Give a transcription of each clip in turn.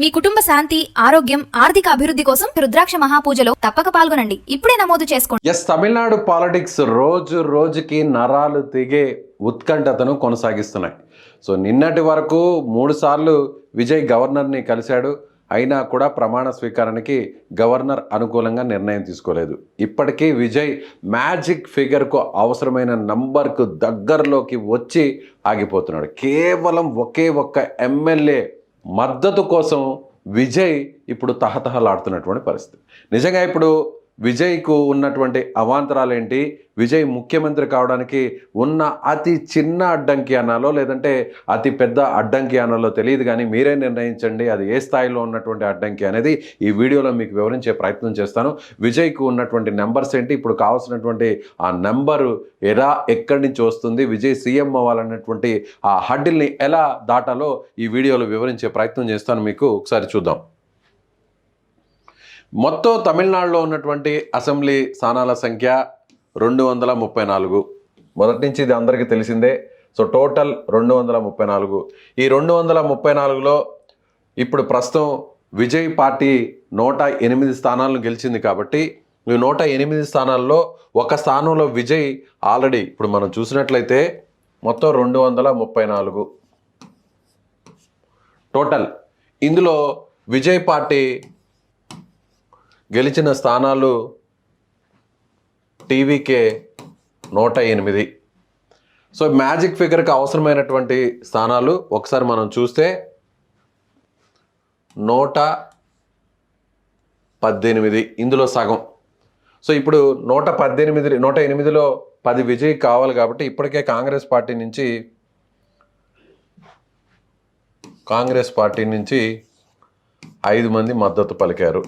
మీ కుటుంబ శాంతి, ఆరోగ్యం, ఆర్థిక అభివృద్ధి కోసం రుద్రాక్ష మహాపూజలో తప్పక పాల్గొనండి. ఇప్పుడే నమోదు చేసుకోండి. తమిళనాడు పాలిటిక్స్ రోజు రోజుకి నరాలు తెగే ఉత్కంఠతను కొనసాగిస్తున్నాయి. సో నిన్నటి వరకు 3 సార్లు విజయ్ గవర్నర్ని కలిశాడు. అయినా కూడా ప్రమాణ స్వీకారానికి గవర్నర్ అనుకూలంగా నిర్ణయం తీసుకోలేదు. ఇప్పటికీ విజయ్ మ్యాజిక్ ఫిగర్కు అవసరమైన నంబర్కు దగ్గరలోకి వచ్చి ఆగిపోతున్నాడు. కేవలం ఒకే ఒక్క ఎమ్మెల్యే మద్దతు కోసం విజయ్ ఇప్పుడు తహతహలాడుతున్నటువంటి పరిస్థితి. నిజంగా ఇప్పుడు విజయ్కు ఉన్నటువంటి అవాంతరాలు ఏంటి, విజయ్ ముఖ్యమంత్రి కావడానికి ఉన్న అతి చిన్న అడ్డంకి అనాలో లేదంటే అతి పెద్ద అడ్డంకి అనాలో తెలియదు, కానీ మీరే నిర్ణయించండి అది ఏ స్థాయిలో ఉన్నటువంటి అడ్డంకి అనేది ఈ వీడియోలో మీకు వివరించే ప్రయత్నం చేస్తాను. విజయ్కు ఉన్నటువంటి నెంబర్స్ ఏంటి, ఇప్పుడు కావాల్సినటువంటి ఆ నెంబరు ఎక్కడి నుంచి వస్తుంది, విజయ్ సీఎం అవ్వాలన్నటువంటి ఆ హడ్డిల్ని ఎలా దాటాలో ఈ వీడియోలో వివరించే ప్రయత్నం చేస్తాను. మీకు ఒకసారి చూద్దాం. మొత్తం తమిళనాడులో ఉన్నటువంటి అసెంబ్లీ స్థానాల సంఖ్య 234. మొదటి నుంచి ఇది అందరికీ తెలిసిందే. So total 234. ఈ 234లో ఇప్పుడు ప్రస్తుతం విజయ్ పార్టీ 108 స్థానాలను గెలిచింది. కాబట్టి ఈ 108 స్థానాల్లో ఒక స్థానంలో విజయ్ ఆల్రెడీ ఇప్పుడు మనం చూసినట్లయితే మొత్తం 234 టోటల్. ఇందులో విజయ్ పార్టీ గెలిచిన స్థానాలు టీవీకే 108. సో మ్యాజిక్ ఫిగర్కి అవసరమైనటువంటి స్థానాలు ఒకసారి మనం చూస్తే 118, ఇందులో సగం. సో ఇప్పుడు 108లో 10 విజయ్ కావాలి. కాబట్టి ఇప్పటికే కాంగ్రెస్ పార్టీ నుంచి 5 మంది మద్దతు పలికారు.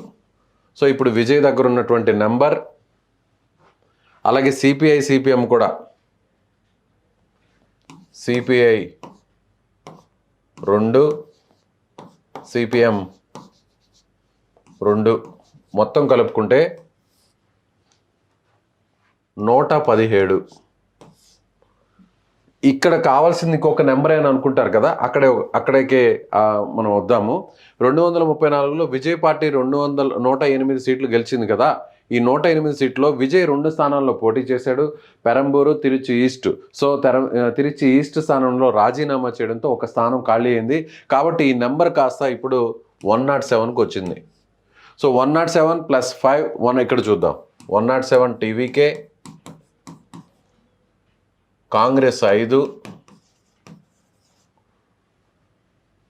సో ఇప్పుడు విజయ్ దగ్గర ఉన్నటువంటి నెంబర్, అలాగే సిపిఐ సిపిఎం కూడా, సిపిఐ 2, సిపిఎం 2 మొత్తం కలుపుకుంటే 117. ఇక్కడ కావాల్సింది ఇంకొక నెంబర్ అని అనుకుంటారు కదా, అక్కడికే మనం వద్దాము. 234లో విజయ్ పార్టీ 108 సీట్లు గెలిచింది కదా. ఈ 108 సీట్లో విజయ్ 2 స్థానాల్లో పోటీ చేశాడు, Perambur, Trichy east. So Trichy east స్థానంలో రాజీనామా చేయడంతో ఒక స్థానం ఖాళీ అయింది. కాబట్టి ఈ నెంబర్ కాస్త ఇప్పుడు 107కి వచ్చింది. సో 107 + 5 1 ఇక్కడ చూద్దాం. 107 TVK, Congress 5,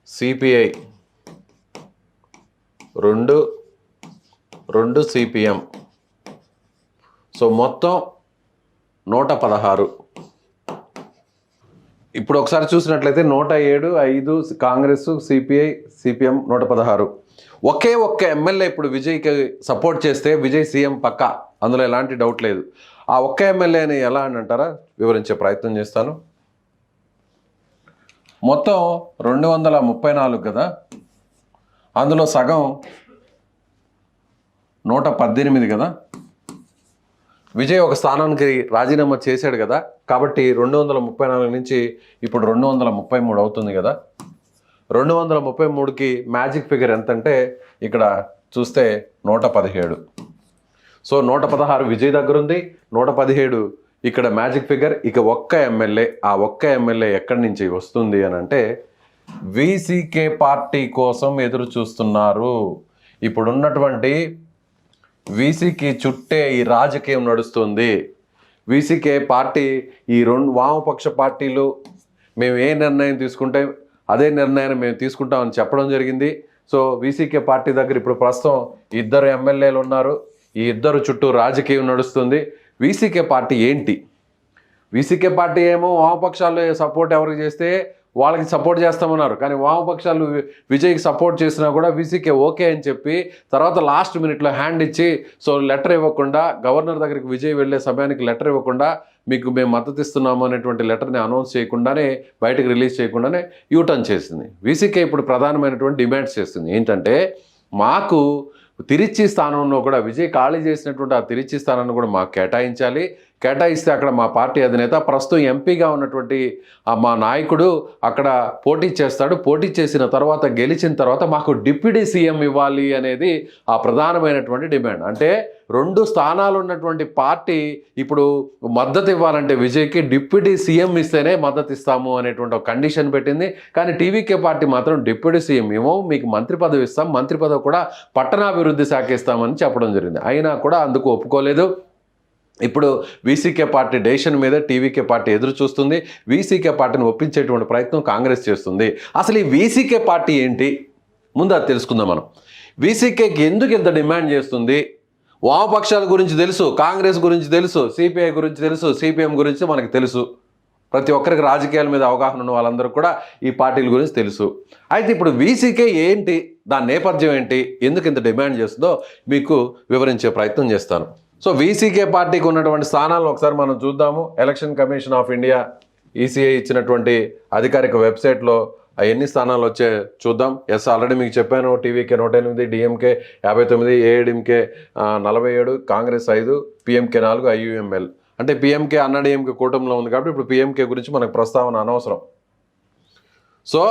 CPI 2 CPM. So మొత్తం 116. ఇప్పుడు ఒకసారి చూసినట్లయితే 107, 5 కాంగ్రెస్, సిపిఐ, సిపిఎం 116. ఒకే ఒక్క ఎమ్మెల్యే ఇప్పుడు విజయ్కి సపోర్ట్ చేస్తే విజయ్ సీఎం పక్కా, అందులో ఎలాంటి డౌట్ లేదు. ఆ ఒక్క ఎమ్మెల్యేని ఎలా అని అంటారా, వివరించే ప్రయత్నం చేస్తాను. మొత్తం 234 కదా, అందులో సగం 118 కదా. విజయ్ ఒక స్థానానికి రాజీనామా చేశాడు కదా, కాబట్టి 234 నుంచి ఇప్పుడు 233 అవుతుంది కదా. 233కి మ్యాజిక్ ఫిగర్ ఎంత అంటే ఇక్కడ చూస్తే 117. సో 116 విజయ్ దగ్గర ఉంది, 117 ఇక్కడ మ్యాజిక్ ఫిగర్. ఇక ఒక్క ఎమ్మెల్యే, ఆ ఒక్క ఎమ్మెల్యే ఎక్కడి నుంచి వస్తుంది అని అంటే వీసీకే పార్టీ కోసం ఎదురు చూస్తున్నారు. ఇప్పుడున్నటువంటి వీసీకి చుట్టే ఈ రాజకీయం నడుస్తుంది. వీసీకే పార్టీ ఈ 2 వామపక్ష పార్టీలు మేము ఏ నిర్ణయం తీసుకుంటే అదే నిర్ణయాన్ని మేము తీసుకుంటామని చెప్పడం జరిగింది. సో వీసీకే పార్టీ దగ్గర ఇప్పుడు ప్రస్తుతం 2 ఎమ్మెల్యేలు ఉన్నారు. ఈ 2 చుట్టూ రాజకీయం నడుస్తుంది. వీసీకే పార్టీ ఏంటి, వీసీకే పార్టీ ఏమో వామపక్షాలు సపోర్ట్ ఎవరికి చేస్తే వాళ్ళకి సపోర్ట్ చేస్తామన్నారు, కానీ వామపక్షాలు విజయ్కి సపోర్ట్ చేసినా కూడా వీసీకే ఓకే అని చెప్పి తర్వాత లాస్ట్ మినిట్లో హ్యాండ్ ఇచ్చి, సో లెటర్ ఇవ్వకుండా, గవర్నర్ దగ్గరికి విజయ్ వెళ్ళే సమయానికి లెటర్ ఇవ్వకుండా మీకు మేము మద్దతు ఇస్తున్నాము అనేటువంటి లెటర్ని అనౌన్స్ చేయకుండానే, బయటకు రిలీజ్ చేయకుండానే యూటర్న్ చేసింది. వీసీకే ఇప్పుడు ప్రధానమైనటువంటి డిమాండ్స్ చేస్తుంది ఏంటంటే, మాకు తిరుచి స్థానంలో కూడా విజయ్ ఖాళీ చేసినటువంటి ఆ తిరుచి స్థానాన్ని కూడా మాకు కేటాయించాలి. కేటాయిస్తే అక్కడ మా పార్టీ అధినేత ప్రస్తుతం ఎంపీగా ఉన్నటువంటి మా నాయకుడు అక్కడ పోటీ చేస్తాడు. పోటీ చేసిన తర్వాత గెలిచిన తర్వాత మాకు డిప్యూటీ సీఎం ఇవ్వాలి అనేది ఆ ప్రధానమైనటువంటి డిమాండ్. అంటే 2 స్థానాలు ఉన్నటువంటి పార్టీ ఇప్పుడు మద్దతు ఇవ్వాలంటే విజయ్కి డిప్యూటీ సీఎం ఇస్తేనే మద్దతు ఇస్తాము అనేటువంటి ఒక కండిషన్ పెట్టింది. కానీ టీవీకే పార్టీ మాత్రం డిప్యూటీ సీఎం ఏమో మీకు మంత్రి పదవి ఇస్తాం, మంత్రి పదవి కూడా పట్టణాభివృద్ధి శాఖ ఇస్తామని చెప్పడం జరిగింది. అయినా కూడా అందుకు ఒప్పుకోలేదు. ఇప్పుడు వీసీకే పార్టీ డెసిషన్ మీద టీవీకే పార్టీ ఎదురు చూస్తుంది. వీసీకే పార్టీని ఒప్పించేటువంటి ప్రయత్నం కాంగ్రెస్ చేస్తుంది. అసలు ఈ వీసీకే పార్టీ ఏంటి ముందు అది తెలుసుకుందాం మనం. వీసీకేకి ఎందుకు ఇంత డిమాండ్ చేస్తుంది? వామపక్షాల గురించి తెలుసు, కాంగ్రెస్ గురించి తెలుసు, సిపిఐ గురించి తెలుసు, సిపిఎం గురించి మనకు తెలుసు. ప్రతి ఒక్కరికి రాజకీయాల మీద అవగాహన ఉన్న వాళ్ళందరూ కూడా ఈ పార్టీల గురించి తెలుసు. అయితే ఇప్పుడు వీసీకే ఏంటి, దాని నేపథ్యం ఏంటి, ఎందుకు ఇంత డిమాండ్ చేస్తుందో మీకు వివరించే ప్రయత్నం చేస్తాను. సో వీసీకే పార్టీకి ఉన్నటువంటి స్థానాలను ఒకసారి మనం చూద్దాము. Election commission of India ECI ఇచ్చినటువంటి అధికారిక వెబ్సైట్లో ఎన్ని స్థానాలు వచ్చే చూద్దాం. ఎస్, ఆల్రెడీ మీకు చెప్పాను. TVK 108, DMK 59, AIADMK 47, Congress 5, PMK 4, IUML. అంటే పిఎంకే అన్నాడీఎంకే కూటమిలో ఉంది కాబట్టి ఇప్పుడు పిఎంకే గురించి మనకు ప్రస్తావన అనవసరం. సో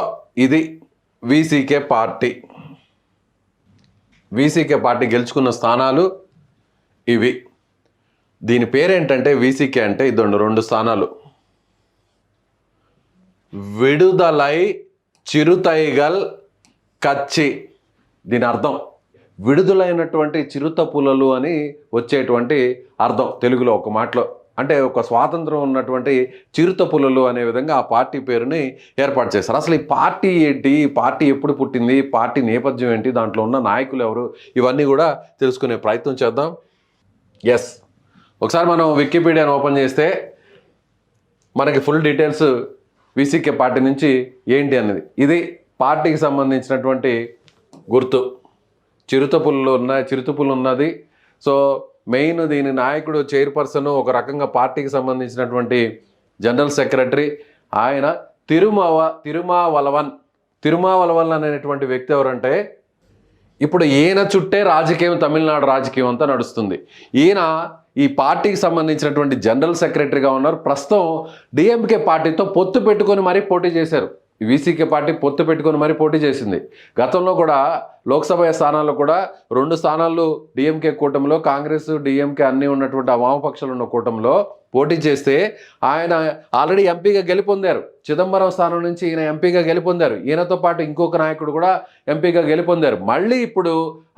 ఇది వీసీకే పార్టీ. వీసీకే పార్టీ గెలుచుకున్న స్థానాలు ఇవి. దీని పేరేంటంటే వీసీకే అంటే ఇదండి 2 స్థానాలు. విడుదలై చిరుతైగల్ కచ్చి. దీని అర్థం విడుదలైనటువంటి చిరుత పులలు అని వచ్చేటువంటి అర్థం తెలుగులో ఒక మాటలో. అంటే ఒక స్వాతంత్రం ఉన్నటువంటి చిరుత పులలు అనే విధంగా ఆ పార్టీ పేరుని ఏర్పాటు చేశారు. అసలు ఈ పార్టీ ఏంటి, ఈ పార్టీ ఎప్పుడు పుట్టింది, పార్టీ నేపథ్యం ఏంటి, దాంట్లో ఉన్న నాయకులు ఎవరు, ఇవన్నీ కూడా తెలుసుకునే ప్రయత్నం చేద్దాం. ఎస్, ఒకసారి మనం వికీపీడియాను ఓపెన్ చేస్తే మనకి ఫుల్ డీటెయిల్స్ వీసీకే పార్టీ నుంచి ఏంటి అన్నది. ఇది పార్టీకి సంబంధించినటువంటి గుర్తు. చిరుతపులు ఉన్నది. సో మెయిన్ దీని నాయకుడు, చైర్పర్సన్, ఒక రకంగా పార్టీకి సంబంధించినటువంటి జనరల్ సెక్రటరీ ఆయన తిరుమావలవన్ అనేటువంటి వ్యక్తి ఎవరంటే ఇప్పుడు ఈయన చుట్టే రాజకీయం, తమిళనాడు రాజకీయం అంతా నడుస్తుంది. ఈయన ఈ పార్టీకి సంబంధించినటువంటి జనరల్ సెక్రటరీగా ఉన్నారు. ప్రస్తుతం డిఎంకే పార్టీతో పొత్తు పెట్టుకొని మరీ పోటీ చేశారు. వీసీకే పార్టీ పొత్తు పెట్టుకొని మరీ పోటీ చేసింది. గతంలో కూడా లోక్సభ స్థానాల్లో కూడా 2 స్థానాలు డిఎంకే కూటమిలో, కాంగ్రెస్ డిఎంకే అన్నీ ఉన్నటువంటి ఆ వామపక్షాలు ఉన్న కూటమిలో పోటీ చేస్తే ఆయన ఆల్రెడీ ఎంపీగా గెలుపొందారు. చిదంబరం స్థానం నుంచి ఈయన ఎంపీగా గెలుపొందారు. ఈయనతో పాటు ఇంకొక నాయకుడు కూడా ఎంపీగా గెలుపొందారు. మళ్ళీ ఇప్పుడు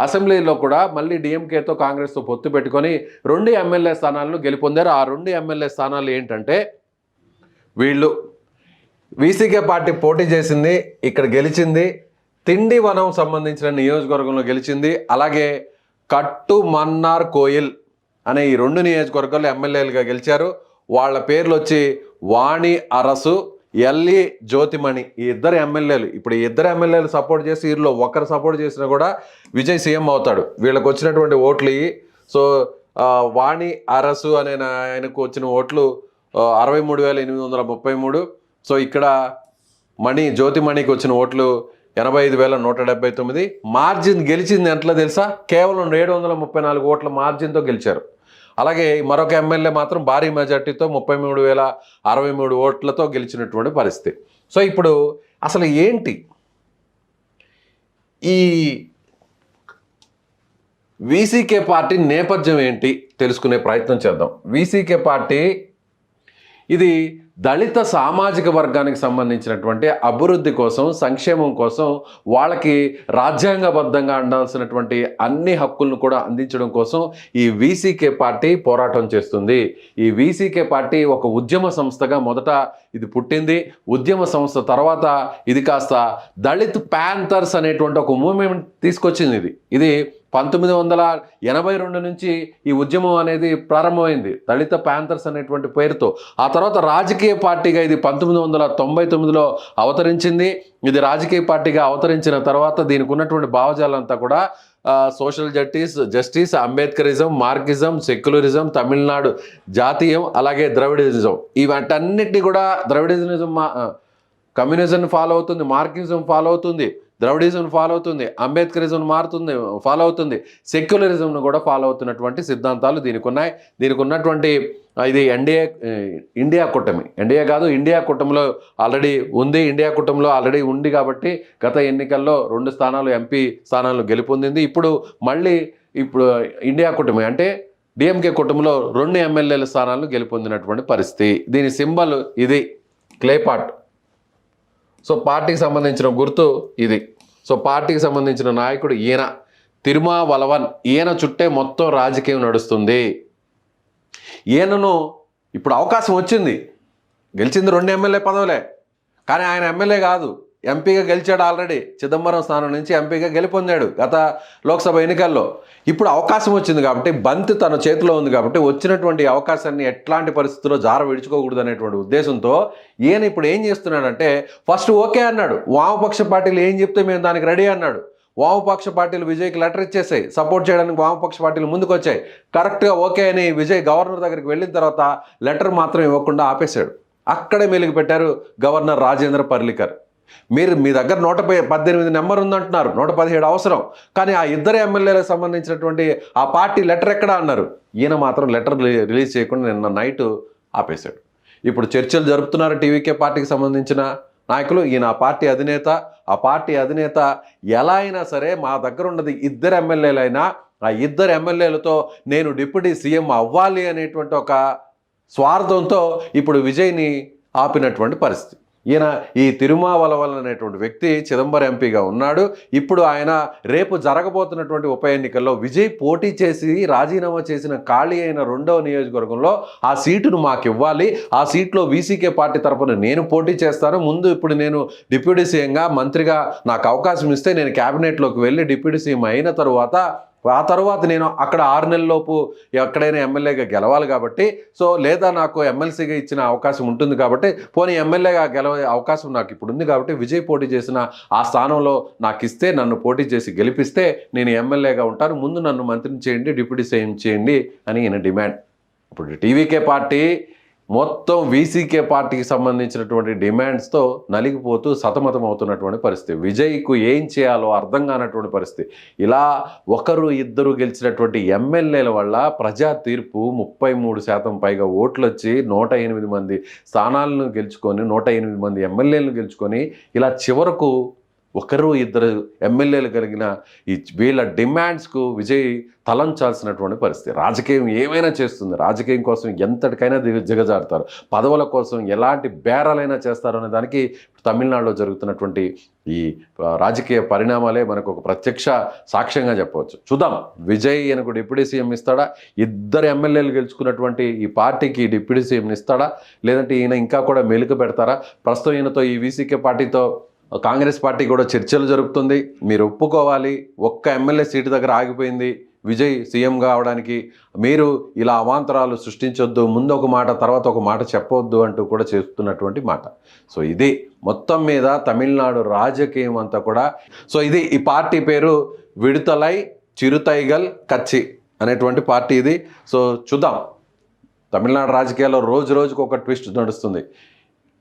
అసెంబ్లీలో కూడా మళ్ళీ డిఎంకేతో కాంగ్రెస్తో పొత్తు పెట్టుకొని 2 ఎమ్మెల్యే స్థానాలను గెలుపొందారు. ఆ 2 ఎమ్మెల్యే స్థానాలు ఏంటంటే వీళ్ళు వీసీకే పార్టీ పోటీ చేసింది, ఇక్కడ గెలిచింది. తిండివనం సంబంధించిన నియోజకవర్గంలో గెలిచింది. అలాగే కట్టుమన్నార్ కోయిల్ అనే ఈ 2 నియోజకవర్గాల్లో ఎమ్మెల్యేలుగా గెలిచారు. వాళ్ళ పేర్లు వచ్చి వాణి అరసు, ఎల్ఈ జ్యోతిమణి. ఈ 2 ఎమ్మెల్యేలు. ఇప్పుడు ఈ 2 ఎమ్మెల్యేలు సపోర్ట్ చేసి వీరిలో ఒకరు సపోర్ట్ చేసినా కూడా విజయ్ సీఎం అవుతాడు. వీళ్ళకి వచ్చినటువంటి ఓట్లు ఇవి. సో వాణి అరసు అనే ఆయనకు వచ్చిన ఓట్లు 63,833. సో ఇక్కడ జ్యోతిమణికి వచ్చిన ఓట్లు 85,179. మార్జిన్ గెలిచింది ఎంతలో తెలుసా? కేవలం 734 ఓట్ల మార్జిన్తో గెలిచారు. అలాగే మరొక ఎమ్మెల్యే మాత్రం భారీ మెజార్టీతో 33,063 ఓట్లతో గెలిచినటువంటి పరిస్థితి. సో ఇప్పుడు అసలు ఏంటి ఈ వీసీకే పార్టీ నేపథ్యం ఏంటి తెలుసుకునే ప్రయత్నం చేద్దాం. వీసీకే పార్టీ ఇది దళిత సామాజిక వర్గానికి సంబంధించినటువంటి అభివృద్ధి కోసం, సంక్షేమం కోసం, వాళ్ళకి రాజ్యాంగబద్ధంగా అందాల్సినటువంటి అన్ని హక్కులను కూడా అందించడం కోసం ఈ వీసీకే పార్టీ పోరాటం చేస్తుంది. ఈ వీసీకే పార్టీ ఒక ఉద్యమ సంస్థగా మొదట ఇది పుట్టింది. ఉద్యమ సంస్థ తర్వాత ఇది కాస్త దళిత్ ప్యాంథర్స్ అనేటువంటి ఒక మూవ్మెంట్ తీసుకొచ్చింది. ఇది 1982 నుంచి ఈ ఉద్యమం అనేది ప్రారంభమైంది దళిత ప్యాంథర్స్ అనేటువంటి పేరుతో. ఆ తర్వాత రాజకీయ పార్టీగా ఇది 1999లో అవతరించింది. ఇది రాజకీయ పార్టీగా అవతరించిన తర్వాత దీనికి ఉన్నటువంటి భావజాలంతా కూడా social justice, Ambedkarism, Marxism, secularism, Tamil Nadu జాతీయం, అలాగే ద్రవిడిజం. ఇవన్నిటిని కూడా ద్రవిడిజం కమ్యూనిజం ఫాలో అవుతుంది, మార్కిజం ఫాలో అవుతుంది, ద్రవిడిజం ఫాలో అవుతుంది, అంబేద్కరిజం ఫాలో అవుతుంది, సెక్యులరిజంను కూడా ఫాలో అవుతున్నటువంటి సిద్ధాంతాలు దీనికి ఉన్నాయి. దీనికి ఉన్నటువంటి ఇది ఇండియా కూటమి, ఇండియా కూటమిలో ఆల్రెడీ ఉంది. ఇండియా కూటమిలో ఆల్రెడీ ఉంది కాబట్టి గత ఎన్నికల్లో 2 స్థానాలు ఎంపీ స్థానాలు గెలుపొందింది. ఇప్పుడు ఇండియా కూటమి అంటే డిఎంకే కూటమిలో 2 ఎమ్మెల్యేల స్థానాలను గెలుపొందినటువంటి పరిస్థితి. దీని సింబల్ ఇది క్లే పాట్. సో పార్టీకి సంబంధించిన గుర్తు ఇది. సో పార్టీకి సంబంధించిన నాయకుడు ఈయన తిరుమావలవన్. ఈయన చుట్టే మొత్తం రాజకీయం నడుస్తుంది. ఈయనను ఇప్పుడు అవకాశం వచ్చింది, గెలిచింది 2 ఎమ్మెల్యే పదవులే, కానీ ఆయన ఎమ్మెల్యే కాదు, ఎంపీగా గెలిచాడు. ఆల్రెడీ చిదంబరం స్థానం నుంచి ఎంపీగా గెలుపొందాడు గత లోక్సభ ఎన్నికల్లో. ఇప్పుడు అవకాశం వచ్చింది కాబట్టి, బంతి తన చేతిలో ఉంది కాబట్టి వచ్చినటువంటి అవకాశాన్ని ఎట్లాంటి పరిస్థితుల్లో విడుచుకోకూడదు అనేటువంటి ఉద్దేశంతో ఈయన ఇప్పుడు ఏం చేస్తున్నాడంటే, ఫస్ట్ ఓకే అన్నాడు. వామపక్ష పార్టీలు ఏం చెప్తే మేము దానికి రెడీ అన్నాడు. వామపక్ష పార్టీలు విజయ్కి లెటర్ ఇచ్చేసాయి, సపోర్ట్ చేయడానికి వామపక్ష పార్టీలు ముందుకు వచ్చాయి. కరెక్ట్గా ఓకే అని విజయ్ గవర్నర్ దగ్గరికి వెళ్ళిన తర్వాత లెటర్ మాత్రం ఇవ్వకుండా ఆపేశాడు. అక్కడే మెలుగు పెట్టారు గవర్నర్ రాజేంద్ర పర్లికర్. మీ దగ్గర 118 నెంబర్ ఉందంటున్నారు, 117 అవసరం, కానీ ఆ 2 ఎమ్మెల్యేలకు సంబంధించినటువంటి ఆ పార్టీ లెటర్ ఎక్కడా అన్నారు. ఈయన మాత్రం లెటర్ రిలీజ్ చేయకుండా నిన్న నైట్ ఆపేశాడు. ఇప్పుడు చర్చలు జరుపుతున్నారు టీవీకే పార్టీకి సంబంధించిన నాయకులు. ఈయన ఆ పార్టీ అధినేత ఎలా అయినా సరే మా దగ్గర ఉన్నది 2 ఎమ్మెల్యేలైనా ఆ 2 ఎమ్మెల్యేలతో నేను డిప్యూటీ సీఎం అవ్వాలి అనేటువంటి ఒక స్వార్థంతో ఇప్పుడు విజయ్ని ఆపినటువంటి పరిస్థితి. ఈయన ఈ తిరుమావలవన్ అనేటువంటి వ్యక్తి చిదంబరం ఎంపీగా ఉన్నాడు. ఇప్పుడు ఆయన రేపు జరగబోతున్నటువంటి ఉప ఎన్నికల్లో విజయ్ పోటీ చేసి రాజీనామా చేసిన ఖాళీ అయిన 2వ నియోజకవర్గంలో ఆ సీటును మాకు ఇవ్వాలి, ఆ సీట్లో వీసీకే పార్టీ తరఫున నేను పోటీ చేస్తాను, ముందు ఇప్పుడు నేను డిప్యూటీ సీఎంగా మంత్రిగా నాకు అవకాశం ఇస్తే నేను క్యాబినెట్లోకి వెళ్ళి డిప్యూటీ సీఎం అయిన తర్వాత నేను అక్కడ 6 నెలలలోపు ఎక్కడైనా ఎమ్మెల్యేగా గెలవాలి కాబట్టి, సో లేదా నాకు ఎమ్మెల్సీగా ఇచ్చిన అవకాశం ఉంటుంది కాబట్టి, పోనీ ఎమ్మెల్యేగా గెలవే అవకాశం నాకు ఇప్పుడు ఉంది కాబట్టి విజయ్ పోటీ చేసిన ఆ స్థానంలో నాకు ఇస్తే, నన్ను పోటీ చేసి గెలిపిస్తే నేను ఎమ్మెల్యేగా ఉంటాను, ముందు నన్ను మంత్రిని చేయండి, డిప్యూటీ సీఎం చేయండి అని ఈయన డిమాండ్. ఇప్పుడు టీవీకే పార్టీ మొత్తం వీసీకే పార్టీకి సంబంధించినటువంటి డిమాండ్స్తో నలిగిపోతూ సతమతం అవుతున్నటువంటి పరిస్థితి. విజయ్కు ఏం చేయాలో అర్థం కానటువంటి పరిస్థితి. ఇలా 1-2 గెలిచినటువంటి ఎమ్మెల్యేల వల్ల ప్రజా తీర్పు 33% పైగా ఓట్లు వచ్చి 108 మంది స్థానాలను గెలుచుకొని 108 మంది ఎమ్మెల్యేలను గెలుచుకొని ఇలా చివరకు 1-2 ఎమ్మెల్యేలు కలిగిన ఈ వీళ్ళ డిమాండ్స్కు విజయ్ తలంచాల్సినటువంటి పరిస్థితి. రాజకీయం ఏమైనా చేస్తుంది, రాజకీయం కోసం ఎంతటికైనా దిగజారుతారు, పదవుల కోసం ఎలాంటి బేరాలైనా చేస్తారు అనే దానికి తమిళనాడులో జరుగుతున్నటువంటి ఈ రాజకీయ పరిణామాలే మనకు ఒక ప్రత్యక్ష సాక్ష్యంగా చెప్పవచ్చు. చూద్దాం, విజయ్ ఈయనకు డిప్యూటీ సీఎం ఇస్తాడా, 2 ఎమ్మెల్యేలు గెలుచుకున్నటువంటి ఈ పార్టీకి డిప్యూటీ సీఎం ఇస్తాడా, లేదంటే ఈయన ఇంకా కూడా మెలుక పెడతారా? ప్రస్తుతం ఈయనతో ఈ వీసీకే పార్టీతో కాంగ్రెస్ పార్టీ కూడా చర్చలు జరుపుతుంది. మీరు ఒప్పుకోవాలి, 1 ఎమ్మెల్యే సీటు దగ్గర ఆగిపోయింది విజయ్ సీఎం కావడానికి, మీరు ఇలా అవాంతరాలు సృష్టించొద్దు, ముందు ఒక మాట తర్వాత ఒక మాట చెప్పవద్దు అంటూ కూడా చేస్తున్నటువంటి మాట. సో ఇది మొత్తం మీద తమిళనాడు రాజకీయం అంతా కూడా. సో ఇది ఈ పార్టీ పేరు విడుదలై చిరుతైగల్ కచ్చి అనేటువంటి పార్టీ ఇది. సో చూద్దాం, తమిళనాడు రాజకీయాల్లో రోజుకు ఒక ట్విస్ట్ నడుస్తుంది.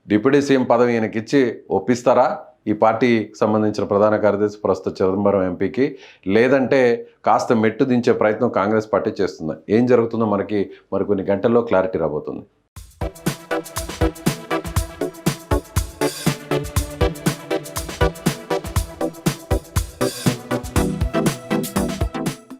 డిప్యూటీ సీఎం పదవి ఈయనకిచ్చి ఒప్పిస్తారా ఈ పార్టీకి సంబంధించిన ప్రధాన కార్యదర్శి ప్రస్తుత చిదంబరం ఎంపీకి, లేదంటే కాస్త మెట్టు దించే ప్రయత్నం కాంగ్రెస్ పార్టీ చేస్తుంది? ఏం జరుగుతుందో మనకి మరికొన్ని గంటల్లో క్లారిటీ రాబోతుంది.